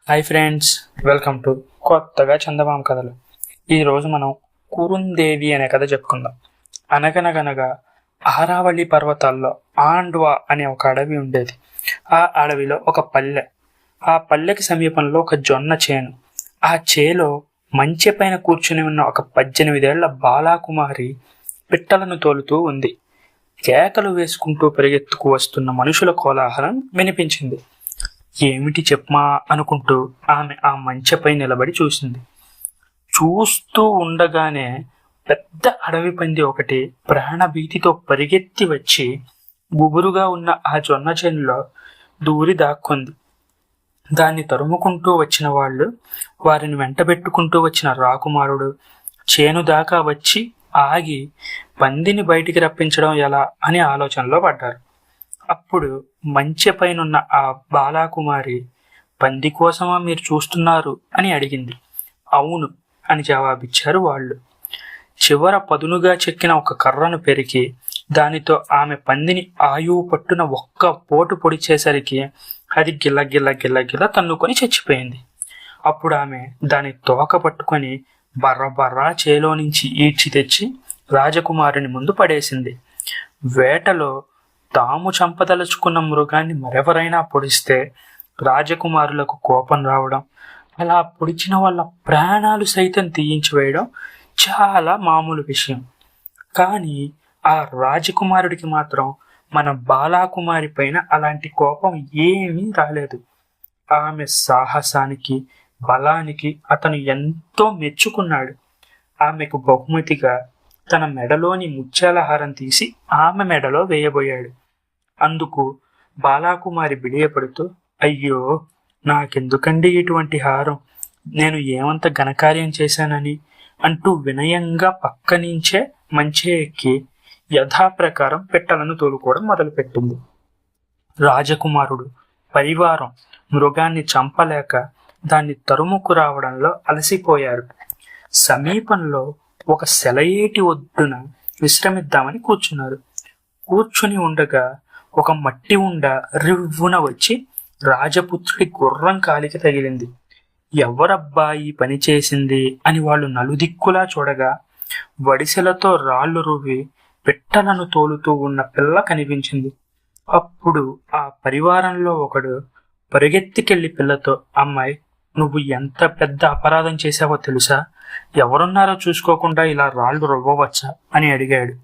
Hi friends, welcome to కొత్తగా చందమామ కథలు. ఈరోజు మనం కురుందేవి అనే కథ చెప్పుకుందాం. అనగనగనగా ఆరావళి పర్వతాల్లో ఆండ్వా అనే ఒక అడవి ఉండేది. ఆ అడవిలో ఒక పల్లె. ఆ పల్లెకి సమీపంలో ఒక జొన్న చేను. ఆ చేలో మంచె పైన కూర్చుని ఉన్న ఒక 18 ఏళ్ల బాలాకుమారి పిట్టలను తోలుతూ ఉంది. కేకలు వేసుకుంటూ పరిగెత్తుకు వస్తున్న మనుషుల కోలాహలం వినిపించింది. ఏమిటి చెప్పమా అనుకుంటూ ఆమె ఆ మంచెపై నిలబడి చూసింది. చూస్తూ ఉండగానే పెద్ద అడవి పంది ఒకటి ప్రాణభీతితో పరిగెత్తి వచ్చి గుబురుగా ఉన్న ఆ జొన్న చేనులో దూరి దాక్కుంది. దాన్ని తరుముకుంటూ వచ్చిన వాళ్ళు, వారిని వెంటబెట్టుకుంటూ వచ్చిన రాకుమారుడు చేను దాకా వచ్చి ఆగి పందిని బయటికి రప్పించడం ఎలా అని ఆలోచనలో పడ్డారు. అప్పుడు మంచె పైనున్న ఆ బాలాకుమారి, పంది కోసమా మీరు చూస్తున్నారు అని అడిగింది. అవును అని జవాబిచ్చారు వాళ్ళు. చివర పదునుగా చెక్కిన ఒక కర్రను పెరికి దానితో ఆమె పందిని ఆయువు పట్టున ఒక్క పోటు పొడిచేసరికి అది గిల్ల గిల్ల గిల్ల గిల్ల తన్నుకొని చచ్చిపోయింది. అప్పుడు ఆమె దాని తోక పట్టుకొని బర్రబర్రా చేలో నుంచి ఈడ్చి తెచ్చి రాజకుమారుని ముందు పడేసింది. వేటలో తాము చంపదలుచుకున్న మృగాన్ని మరెవరైనా పొడిస్తే రాజకుమారులకు కోపం రావడం, అలా పొడిచిన వాళ్ళ ప్రాణాలు సైతం తీయించి వేయడం చాలా మామూలు విషయం. కానీ ఆ రాజకుమారుడికి మాత్రం మన బాలాకుమారి పైన అలాంటి కోపం ఏమీ రాలేదు. ఆమె సాహసానికి, బలానికి అతను ఎంతో మెచ్చుకున్నాడు. ఆమెకు బహుమతిగా తన మెడలోని ముత్యాల హారం తీసి ఆమె మెడలో వేయబోయాడు. అందుకు బాలాకుమారి బిడియపడుతూ, అయ్యో, నాకెందుకండి ఇటువంటి హారం, నేను ఏమంత ఘనకార్యం చేశానని అంటూ వినయంగా పక్కనుంచే మంచే ఎక్కి యథాప్రకారం పెట్టలను తోలుకోవడం మొదలుపెట్టింది. రాజకుమారుడు పరివారం మృగాన్ని చంపలేక దాన్ని తరుముకు రావడంలో అలసిపోయారు. సమీపంలో ఒక సెలయేటి ఒడ్డున విశ్రమిద్దామని కూర్చున్నారు. కూర్చుని ఉండగా ఒక మట్టి ఉండ రివ్వున వచ్చి రాజపుత్రుడి గుర్రం కాలికి తగిలింది. ఎవరబ్బా ఈ పని చేసింది అని వాళ్ళు నలుదిక్కులా చూడగా వడిసెలతో రాళ్లు రువ్వి పిట్టలను తోలుతూ ఉన్న పిల్ల కనిపించింది. అప్పుడు ఆ పరివారంలో ఒకడు పరిగెత్తికెళ్లి పిల్లతో, అమ్మాయి, నువ్వు ఎంత పెద్ద అపరాధం చేశావో తెలుసా? ఎవరున్నారో చూసుకోకుండా ఇలా రాళ్లు రువ్వవచ్చా అని అడిగాడు.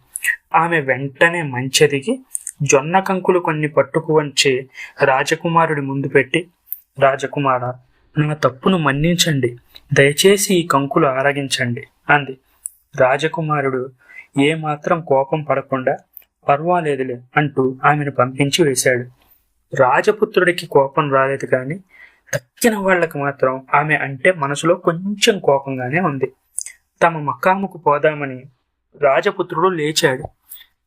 ఆమె వెంటనే మంచెదిగి జొన్న కంకులు కొన్ని పట్టుకు వచ్చి రాజకుమారుడి ముందు పెట్టి, రాజకుమార, నా తప్పును మన్నించండి, దయచేసి ఈ కంకులు ఆరగించండి అంది. రాజకుమారుడు ఏమాత్రం కోపం పడకుండా, పర్వాలేదులే అంటూ ఆమెను పంపించి వేశాడు. రాజపుత్రుడికి కోపం రాలేదు కానీ తక్కిన వాళ్లకు మాత్రం ఆమె అంటే మనసులో కొంచెం కోపంగానే ఉంది. తమ మకాముకు పోదామని రాజపుత్రుడు లేచాడు.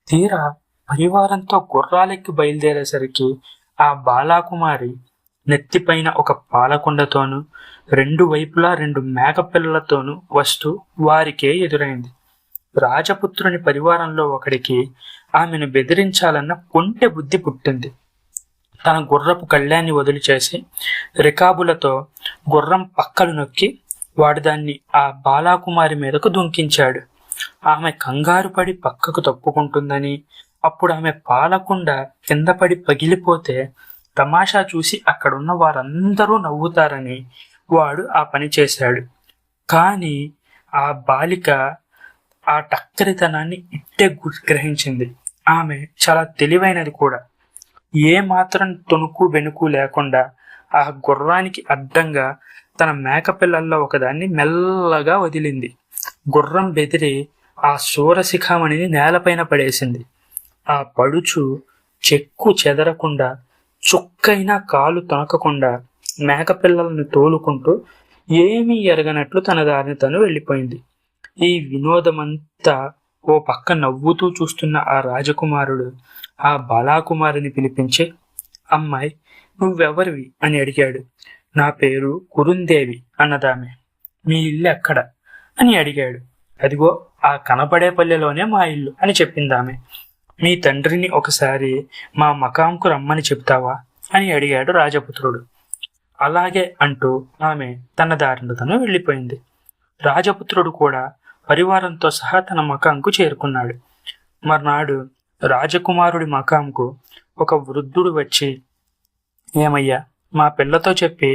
తీరా పరివారంతో గుర్రాలెక్కి బయలుదేరేసరికి ఆ బాలాకుమారి నెత్తిపైన ఒక పాలకుండతోనూ 2 వైపులా 2 మేకపిల్లలతోనూ వస్తూ వారికే ఎదురైంది. రాజపుత్రుని పరివారంలో ఒకడికి ఆమెను బెదిరించాలన్న కొంటె బుద్ధి పుట్టింది. తన గుర్రపు కళ్యాన్ని వదిలిచేసి రికాబులతో గుర్రం పక్కలు నొక్కి వాడు దాన్ని ఆ బాలాకుమారి మీదకు దుంకించాడు. ఆమె కంగారు పడి పక్కకు తప్పుకుంటుందని, అప్పుడు ఆమె పాలకుండ కింద పడి పగిలిపోతే తమాషా చూసి అక్కడున్న వారందరూ నవ్వుతారని వాడు ఆ పని చేశాడు. కానీ ఆ బాలిక ఆ టక్కరితనాన్ని ఇట్టే గ్రహించింది. ఆమె చాలా తెలివైనది కూడా. ఏ మాత్రం తొణుకు వెనుకు లేకుండా ఆ గుర్రానికి అడ్డంగా తన మేకపిల్లల్లో ఒకదాన్ని మెల్లగా వదిలింది. గుర్రం బెదిరి ఆ శూరశిఖామణిని నేలపైన పడేసింది. ఆ పడుచు చెక్కు చెదరకుండా, చుక్కైనా కాలు తొనకకుండా మేకపిల్లలను తోలుకుంటూ ఏమీ ఎరగనట్లు తన దారిని తను వెళ్ళిపోయింది. ఈ వినోదమంతా ఓ పక్క నవ్వుతూ చూస్తున్న ఆ రాజకుమారుడు ఆ బాలాకుమారిని పిలిపించి, అమ్మాయి, నువ్వెవరివి అని అడిగాడు. నా పేరు కురుందేవి అన్నదామె. మీ ఇల్లు ఎక్కడ అని అడిగాడు. అదిగో ఆ కనపడే పల్లెలోనే మా ఇల్లు అని చెప్పిందామె. మీ తండ్రిని ఒకసారి మా మకాంకు రమ్మని చెప్తావా అని అడిగాడు రాజపుత్రుడు. అలాగే అంటూ ఆమె తన దారిన తను వెళ్ళిపోయింది. రాజపుత్రుడు కూడా పరివారంతో సహా తన మకాంకు చేరుకున్నాడు. మర్నాడు రాజకుమారుడి మకాంకు ఒక వృద్ధుడు వచ్చి, ఏమయ్యా, మా పిల్లతో చెప్పి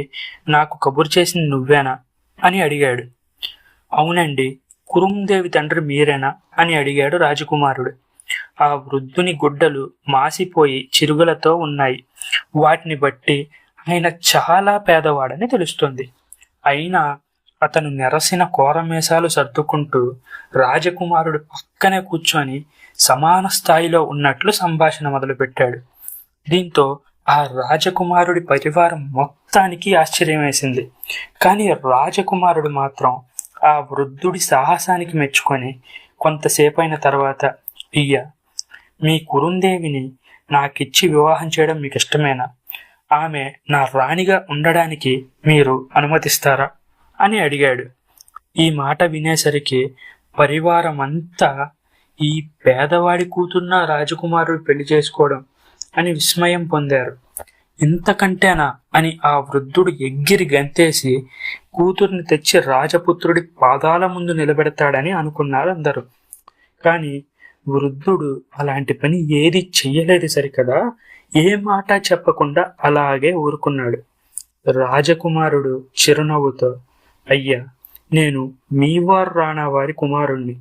నాకు కబురు చేసింది నువ్వేనా అని అడిగాడు. అవునండి, కురుందేవి తండ్రి మీరేనా అని అడిగాడు రాజకుమారుడు. ఆ వృద్ధుని గుడ్డలు మాసిపోయి చిరుగులతో ఉన్నాయి. వాటిని బట్టి ఆయన చాలా పేదవాడని తెలుస్తుంది. అయినా అతను నెరసిన కోరమేసాలు సర్దుకుంటూ రాజకుమారుడు పక్కనే కూర్చొని సమాన స్థాయిలో ఉన్నట్లు సంభాషణ మొదలుపెట్టాడు. దీంతో ఆ రాజకుమారుడి పరివారం మొత్తానికి ఆశ్చర్యం వేసింది. కానీ రాజకుమారుడు మాత్రం ఆ వృద్ధుడి సాహసానికి మెచ్చుకొని కొంతసేపు అయిన తర్వాత, అయ్యా, మీ కురుందేవిని నాకిచ్చి వివాహం చేయడం మీకు ఇష్టమేనా? ఆమె నా రాణిగా ఉండడానికి మీరు అనుమతిస్తారా అని అడిగాడు. ఈ మాట వినేసరికి పరివారమంతా ఈ పేదవాడి కూతున్న రాజకుమారుడు పెళ్లి చేసుకోవడం అని విస్మయం పొందారు. ఇంతకంటేనా అని ఆ వృద్ధుడు ఎగిరి గంతేసి కూతుర్ని తెచ్చి రాజపుత్రుడి పాదాల ముందు నిలబెడతాడని అనుకున్నారు అందరూ. కానీ వృద్ధుడు అలాంటి పని ఏది చెయ్యలేదు సరికదా. ఏ మాట చెప్పకుండా అలాగే ఊరుకున్నాడు. రాజకుమారుడు చిరునవ్వుతో, అయ్యా, నేను మీవార్ రాణా వారి కుమారుణ్ణి,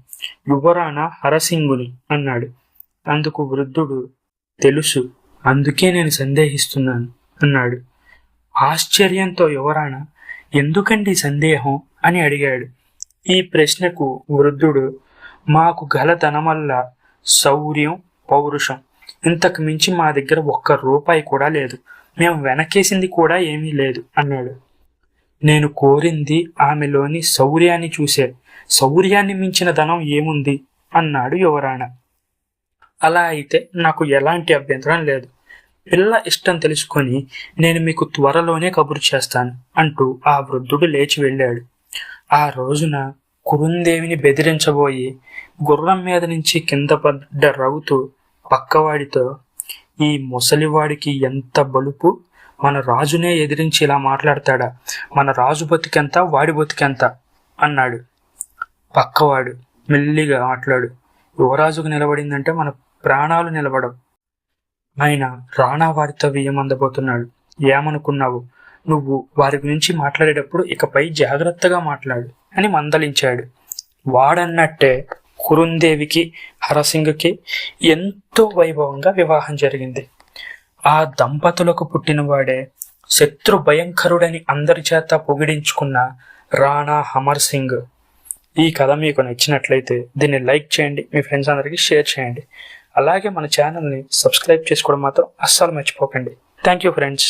యువరాణా హరసింగుని అన్నాడు. అందుకు వృద్ధుడు, తెలుసు, అందుకే నేను సందేహిస్తున్నాను అన్నాడు. ఆశ్చర్యంతో యువరాణ, ఎందుకండి సందేహం అని అడిగాడు. ఈ ప్రశ్నకు వృద్ధుడు, మాకు గల ధనమల్లా శౌర్యం, పౌరుషం, ఇంతకు మించి మా దగ్గర ఒక్క రూపాయి కూడా లేదు. మేము వెనకేసింది కూడా ఏమీ లేదు అన్నాడు. నేను కోరింది ఆమెలోని శౌర్యాన్ని చూసే. శౌర్యాన్ని మించిన ధనం ఏముంది అన్నాడు యువరాణ. అలా అయితే నాకు ఎలాంటి అభ్యంతరం లేదు. పిల్ల ఇష్టం తెలుసుకొని నేను మీకు త్వరలోనే కబురు చేస్తాను అంటూ ఆ వృద్ధుడు లేచి వెళ్ళాడు. ఆ రోజున కురుందేవిని బెదిరించబోయి గుర్రం మీద నుంచి కింద పడ్డ రౌతు పక్కవాడితో, ఈ ముసలివాడికి ఎంత బలుపు, మన రాజునే ఎదిరించి ఇలా మాట్లాడతాడా? మన రాజు బతికెంత, వాడి బతికెంత అన్నాడు. పక్కవాడు మెల్లిగా మాట్లాడు, యువరాజుకు నిలబడిందంటే మన ప్రాణాలు నిలబడవు. ఆయన రాణా వారితో వియ్యమందబోతున్నాడు. ఏమనుకున్నావు? నువ్వు వారి గురించి మాట్లాడేటప్పుడు ఇకపై జాగ్రత్తగా మాట్లాడు అని మందలించాడు. వాడన్నట్టే కురుందేవికి హరసింగ్కి ఎంతో వైభవంగా వివాహం జరిగింది. ఆ దంపతులకు పుట్టినవాడే శత్రు భయంకరుడని అందరి చేత పొగిడించుకున్న రాణా అమర్ సింగ్. ఈ కథ మీకు నచ్చినట్లయితే దీన్ని లైక్ చేయండి, మీ ఫ్రెండ్స్ అందరికీ షేర్ చేయండి. అలాగే మన ఛానల్ని సబ్స్క్రైబ్ చేసుకోవడం మాత్రం అస్సలు మర్చిపోకండి. Thank you friends.